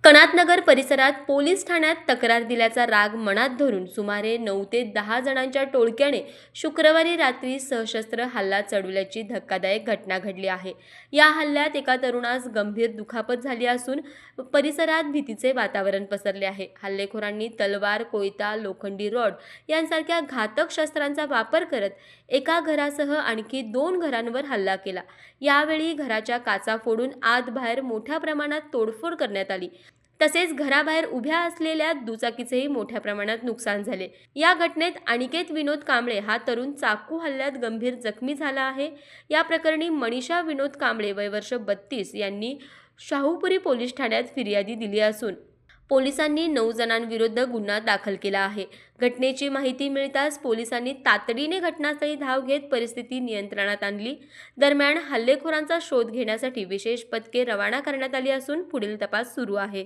कणातनगर परिसरात पोलीस ठाण्यात तक्रार दिल्याचा राग मनात धरून सुमारे 9 ते 10 जणांच्या टोळक्याने शुक्रवारी रात्री सशस्त्र हल्ला चढवल्याची धक्कादायक घटना घडली आहे। या हल्ल्यात एका तरुणास गंभीर दुखापत झाली असून परिसरात भीतीचे वातावरण पसरले आहे। हल्लेखोरांनी तलवार, कोयता, लोखंडी रॉड यांसारख्या घातक शस्त्रांचा वापर करत एका घरासह आणखी 2 घरांवर हल्ला केला। यावेळी घराच्या काचा फोडून आत बाहेर मोठ्या प्रमाणात तोडफोड करण्यात आली। तसेच घराबाहेर उभ्या असलेल्या दुचाकीचेही मोठ्या प्रमाणात नुकसान झाले। या घटनेत अनिकेत विनोद कांबळे हा तरुण चाकू हल्ल्यात गंभीर जखमी झाला आहे। या प्रकरणी मनीषा विनोद कांबळे वय वर्ष 32 यांनी शाहूपुरी पोलीस ठाण्यात फिर्यादी दिली असून पोलिसांनी 9 जणांविरुद्ध गुन्हा दाखल केला आहे। घटनेची माहिती मिळताच पोलिसांनी तातडीने घटनास्थळी धाव घेत परिस्थिती नियंत्रणात आणली। दरम्यान हल्लेखोरांचा शोध घेण्यासाठी विशेष पथके रवाना करण्यात आली असून पुढील तपास सुरू आहे।